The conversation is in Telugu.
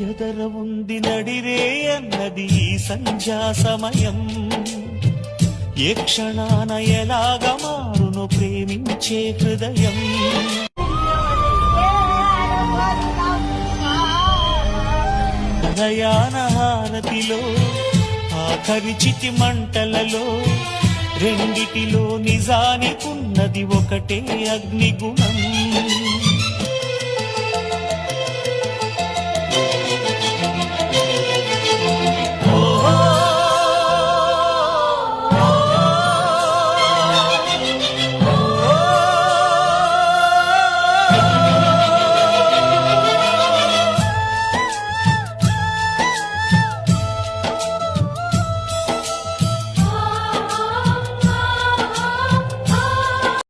ఎదర ఉంది నడిరే అన్నది ఈ సంధ్యా సమయం. ఏ క్షణాన ఎలాగ మారును ప్రేమించే హృదయం. హృదయాన హారతిలో ఆఖరి చితి మంటలలో రెండిటిలో నిజానికున్నది ఒకటే అగ్నిగుణం.